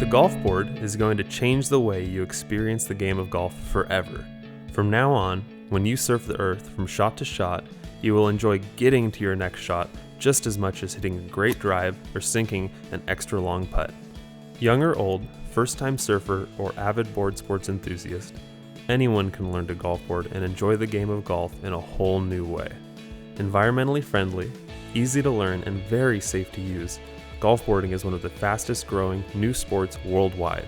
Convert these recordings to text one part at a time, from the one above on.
The GolfBoard is going to change the way you experience the game of golf forever. From now on, when you surf the earth from shot to shot, you will enjoy getting to your next shot just as much as hitting a great drive or sinking an extra long putt. Young or old, first-time surfer, or avid board sports enthusiast, anyone can learn to GolfBoard and enjoy the game of golf in a whole new way. Environmentally friendly, easy to learn, and very safe to use, GolfBoarding is one of the fastest growing new sports worldwide.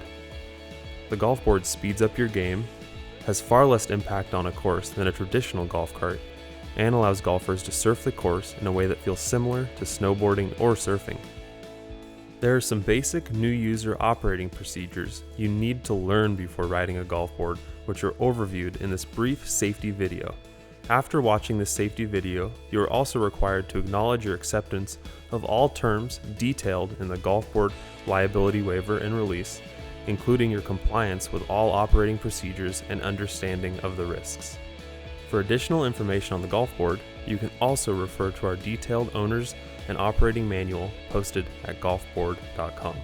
The GolfBoard speeds up your game, has far less impact on a course than a traditional golf cart, and allows golfers to surf the course in a way that feels similar to snowboarding or surfing. There are some basic new user operating procedures you need to learn before riding a GolfBoard, which are overviewed in this brief safety video. After watching this safety video, you are also required to acknowledge your acceptance of all terms detailed in the GolfBoard liability waiver and release, including your compliance with all operating procedures and understanding of the risks. For additional information on the GolfBoard, you can also refer to our detailed owner's and operating manual posted at GolfBoard.com.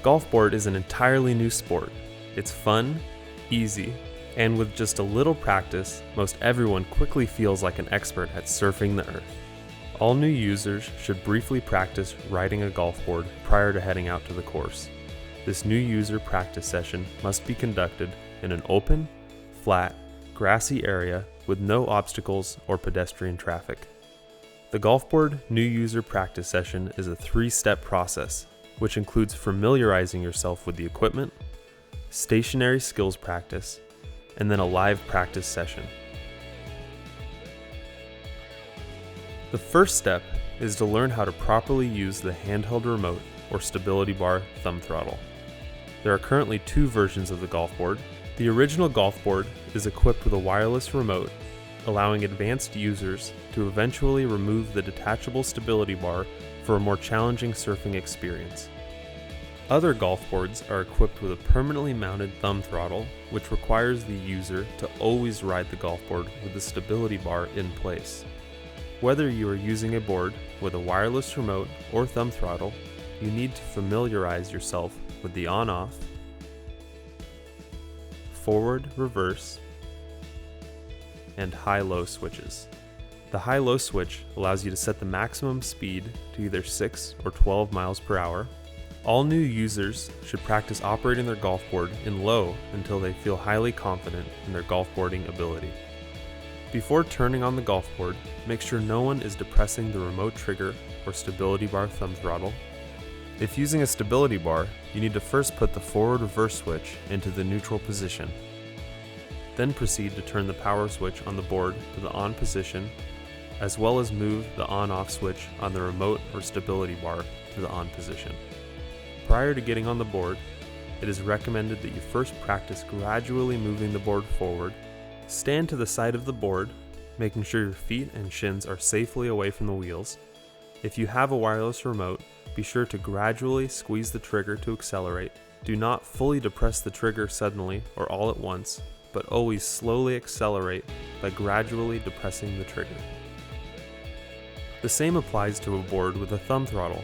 GolfBoard is an entirely new sport. It's fun, easy, and with just a little practice, most everyone quickly feels like an expert at surfing the earth. All new users should briefly practice riding a GolfBoard prior to heading out to the course. This new user practice session must be conducted in an open, flat, grassy area with no obstacles or pedestrian traffic. The GolfBoard new user practice session is a 3-step process, which includes familiarizing yourself with the equipment, stationary skills practice, and then a live practice session. The first step is to learn how to properly use the handheld remote or stability bar thumb throttle. There are currently 2 versions of the GolfBoard. The original GolfBoard is equipped with a wireless remote, allowing advanced users to eventually remove the detachable stability bar for a more challenging surfing experience. Other GolfBoards are equipped with a permanently mounted thumb throttle, which requires the user to always ride the GolfBoard with the stability bar in place. Whether you are using a board with a wireless remote or thumb throttle, you need to familiarize yourself with the on-off, forward, reverse, and high-low switches. The high-low switch allows you to set the maximum speed to either 6 or 12 miles per hour. All new users should practice operating their GolfBoard in low until they feel highly confident in their GolfBoarding ability. Before turning on the GolfBoard, make sure no one is depressing the remote trigger or stability bar thumb throttle. If using a stability bar, you need to first put the forward reverse switch into the neutral position. Then proceed to turn the power switch on the board to the on position, as well as move the on-off switch on the remote or stability bar to the on position. Prior to getting on the board, it is recommended that you first practice gradually moving the board forward. Stand to the side of the board, making sure your feet and shins are safely away from the wheels. If you have a wireless remote, be sure to gradually squeeze the trigger to accelerate. Do not fully depress the trigger suddenly or all at once, but always slowly accelerate by gradually depressing the trigger. The same applies to a board with a thumb throttle.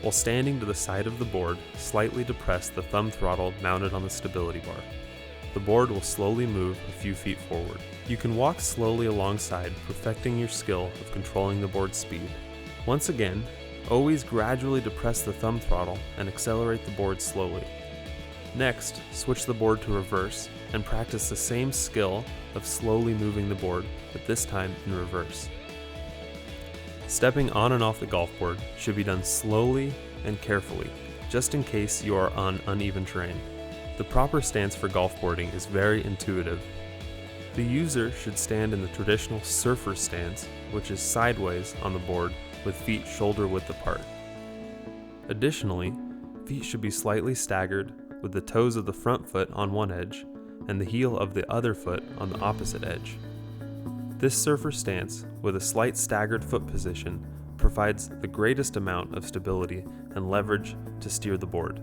While standing to the side of the board, slightly depress the thumb throttle mounted on the stability bar. The board will slowly move a few feet forward. You can walk slowly alongside, perfecting your skill of controlling the board's speed. Once again, always gradually depress the thumb throttle and accelerate the board slowly. Next, switch the board to reverse and practice the same skill of slowly moving the board, but this time in reverse. Stepping on and off the GolfBoard should be done slowly and carefully, just in case you are on uneven terrain. The proper stance for GolfBoarding is very intuitive. The user should stand in the traditional surfer stance, which is sideways on the board with feet shoulder width apart. Additionally, feet should be slightly staggered with the toes of the front foot on one edge and the heel of the other foot on the opposite edge. This surfer stance, with a slight staggered foot position, provides the greatest amount of stability and leverage to steer the board.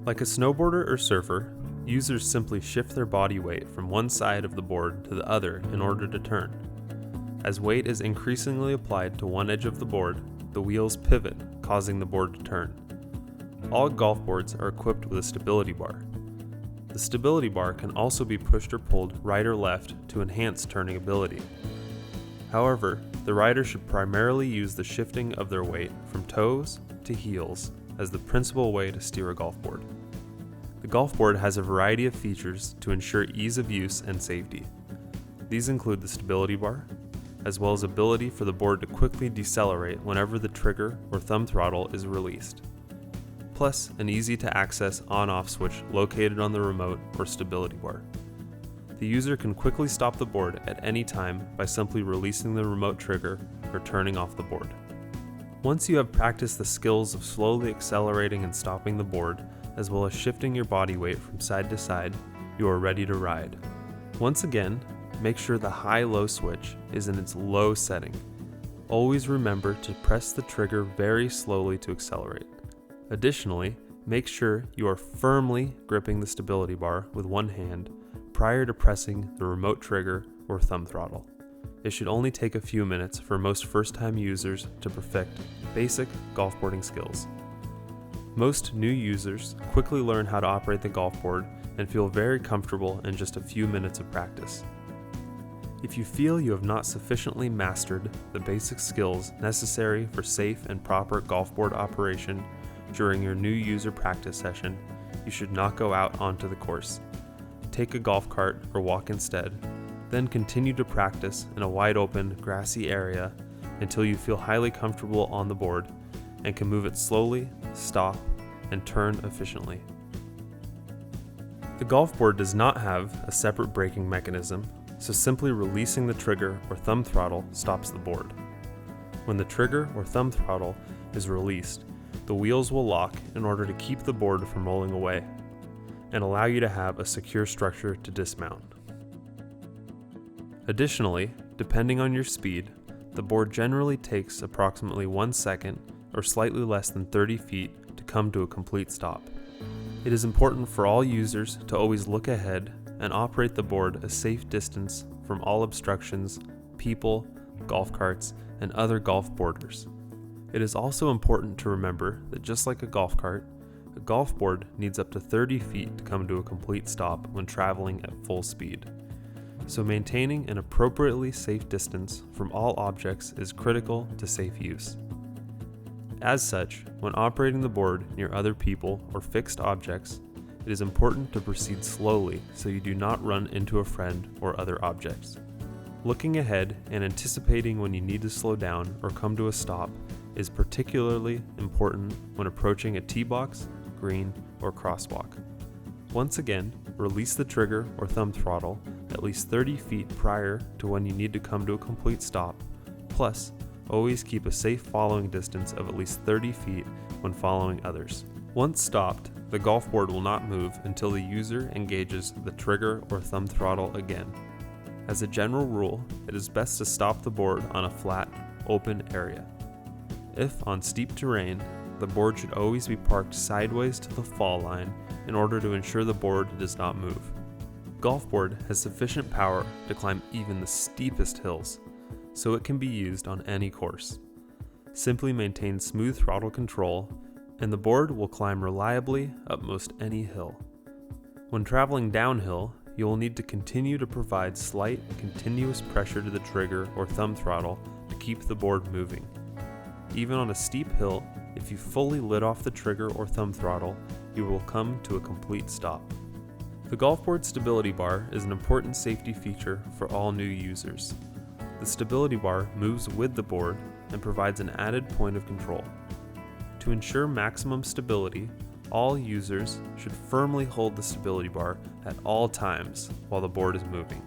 Like a snowboarder or surfer, users simply shift their body weight from one side of the board to the other in order to turn. As weight is increasingly applied to one edge of the board, the wheels pivot, causing the board to turn. All golf boards are equipped with a stability bar. The stability bar can also be pushed or pulled right or left to enhance turning ability. However, the rider should primarily use the shifting of their weight from toes to heels as the principal way to steer a golf board. The golf board has a variety of features to ensure ease of use and safety. These include the stability bar, as well as ability for the board to quickly decelerate whenever the trigger or thumb throttle is released, plus an easy-to-access on-off switch located on the remote or stability bar. The user can quickly stop the board at any time by simply releasing the remote trigger or turning off the board. Once you have practiced the skills of slowly accelerating and stopping the board, as well as shifting your body weight from side to side, you are ready to ride. Once again, make sure the high-low switch is in its low setting. Always remember to press the trigger very slowly to accelerate. Additionally, make sure you are firmly gripping the stability bar with one hand prior to pressing the remote trigger or thumb throttle. It should only take a few minutes for most first-time users to perfect basic golf boarding skills. Most new users quickly learn how to operate the golf board and feel very comfortable in just a few minutes of practice. If you feel you have not sufficiently mastered the basic skills necessary for safe and proper golf board operation during your new user practice session, you should not go out onto the course. Take a golf cart or walk instead, then continue to practice in a wide open, grassy area until you feel highly comfortable on the board and can move it slowly, stop, and turn efficiently. The golf board does not have a separate braking mechanism, so simply releasing the trigger or thumb throttle stops the board. When the trigger or thumb throttle is released, the wheels will lock in order to keep the board from rolling away and allow you to have a secure structure to dismount. Additionally, depending on your speed, the board generally takes approximately 1 second or slightly less than 30 feet to come to a complete stop. It is important for all users to always look ahead and operate the board a safe distance from all obstructions, people, golf carts, and other golf boarders. It is also important to remember that just like a golf cart, a golf board needs up to 30 feet to come to a complete stop when traveling at full speed. So maintaining an appropriately safe distance from all objects is critical to safe use. As such, when operating the board near other people or fixed objects, it is important to proceed slowly so you do not run into a friend or other objects. Looking ahead and anticipating when you need to slow down or come to a stop is particularly important when approaching a tee box, green, or crosswalk. Once again, release the trigger or thumb throttle at least 30 feet prior to when you need to come to a complete stop, plus always keep a safe following distance of at least 30 feet when following others. Once stopped, the golf board will not move until the user engages the trigger or thumb throttle again. As a general rule, it is best to stop the board on a flat, open area. If on steep terrain, the board should always be parked sideways to the fall line in order to ensure the board does not move. Golf board has sufficient power to climb even the steepest hills, so it can be used on any course. Simply maintain smooth throttle control, and the board will climb reliably up most any hill. When traveling downhill, you will need to continue to provide slight, continuous pressure to the trigger or thumb throttle to keep the board moving. Even on a steep hill, if you fully let off the trigger or thumb throttle, you will come to a complete stop. The golf board stability bar is an important safety feature for all new users. The stability bar moves with the board and provides an added point of control. To ensure maximum stability, all users should firmly hold the stability bar at all times while the board is moving.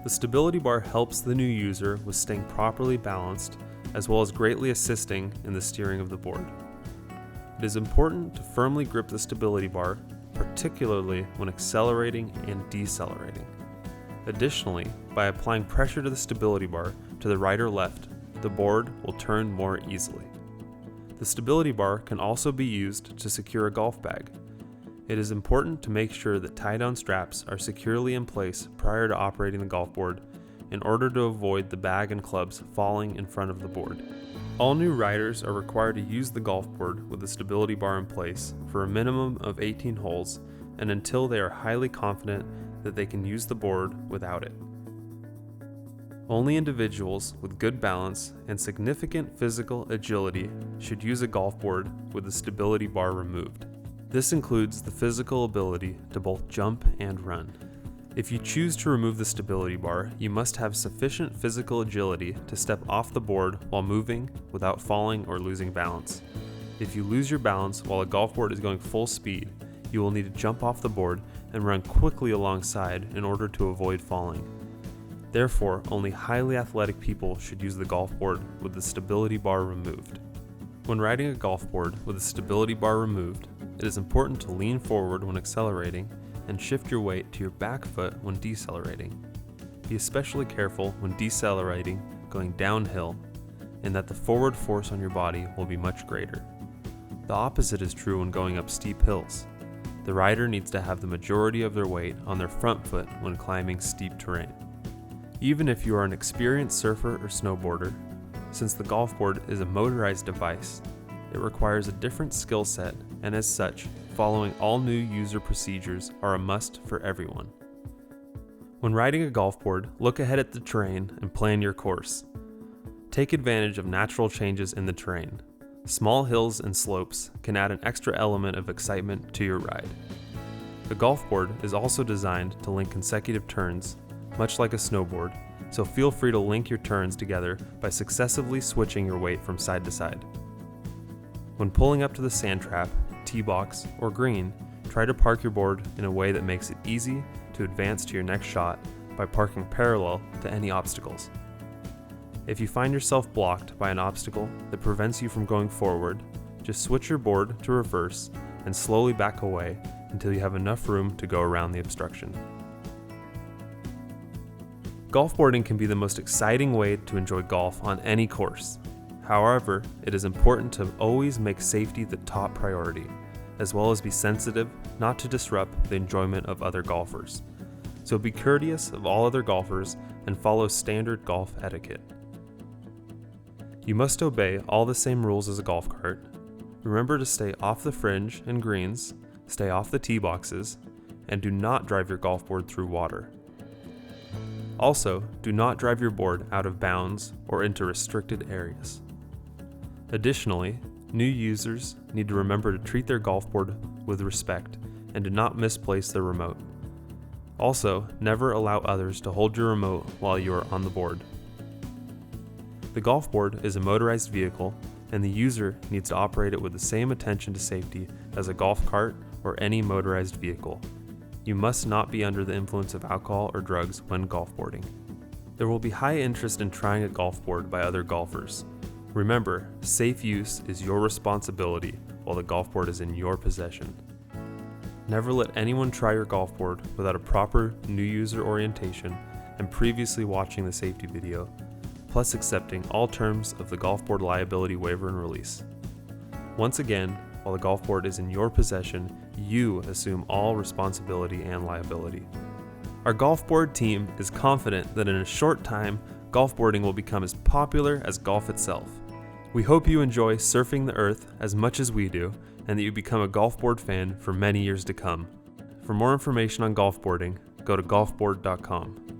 The stability bar helps the new user with staying properly balanced, as well as greatly assisting in the steering of the board. It is important to firmly grip the stability bar, particularly when accelerating and decelerating. Additionally, by applying pressure to the stability bar to the right or left, the board will turn more easily. The stability bar can also be used to secure a golf bag. It is important to make sure that tie-down straps are securely in place prior to operating the golf board in order to avoid the bag and clubs falling in front of the board. All new riders are required to use the golf board with a stability bar in place for a minimum of 18 holes and until they are highly confident that they can use the board without it. Only individuals with good balance and significant physical agility should use a golf board with the stability bar removed. This includes the physical ability to both jump and run. If you choose to remove the stability bar, you must have sufficient physical agility to step off the board while moving without falling or losing balance. If you lose your balance while a golf board is going full speed, you will need to jump off the board and run quickly alongside in order to avoid falling. Therefore, only highly athletic people should use the golf board with the stability bar removed. When riding a golf board with the stability bar removed, it is important to lean forward when accelerating and shift your weight to your back foot when decelerating. Be especially careful when decelerating going downhill, in that the forward force on your body will be much greater. The opposite is true when going up steep hills. The rider needs to have the majority of their weight on their front foot when climbing steep terrain. Even if you are an experienced surfer or snowboarder, since the golf board is a motorized device, it requires a different skill set, and as such, following all new user procedures are a must for everyone. When riding a golf board, look ahead at the terrain and plan your course. Take advantage of natural changes in the terrain. Small hills and slopes can add an extra element of excitement to your ride. The golf board is also designed to link consecutive turns, much like a snowboard, so feel free to link your turns together by successively switching your weight from side to side. When pulling up to the sand trap, tee box, or green, try to park your board in a way that makes it easy to advance to your next shot by parking parallel to any obstacles. If you find yourself blocked by an obstacle that prevents you from going forward, just switch your board to reverse and slowly back away until you have enough room to go around the obstruction. GolfBoarding can be the most exciting way to enjoy golf on any course. However, it is important to always make safety the top priority, as well as be sensitive not to disrupt the enjoyment of other golfers. So be courteous of all other golfers and follow standard golf etiquette. You must obey all the same rules as a golf cart. Remember to stay off the fringe and greens, stay off the tee boxes, and do not drive your golf board through water. Also, do not drive your board out of bounds or into restricted areas. Additionally, new users need to remember to treat their golf board with respect and do not misplace their remote. Also, never allow others to hold your remote while you are on the board. The golf board is a motorized vehicle, and the user needs to operate it with the same attention to safety as a golf cart or any motorized vehicle. You must not be under the influence of alcohol or drugs when golf boarding. There will be high interest in trying a golf board by other golfers. Remember, safe use is your responsibility while the golf board is in your possession. Never let anyone try your golf board without a proper new user orientation and previously watching the safety video, plus accepting all terms of the golf board liability waiver and release. Once again, while the golf board is in your possession, you assume all responsibility and liability. Our golf board team is confident that in a short time, golf boarding will become as popular as golf itself. We hope you enjoy surfing the earth as much as we do, and that you become a golf board fan for many years to come. For more information on golf boarding, go to golfboard.com.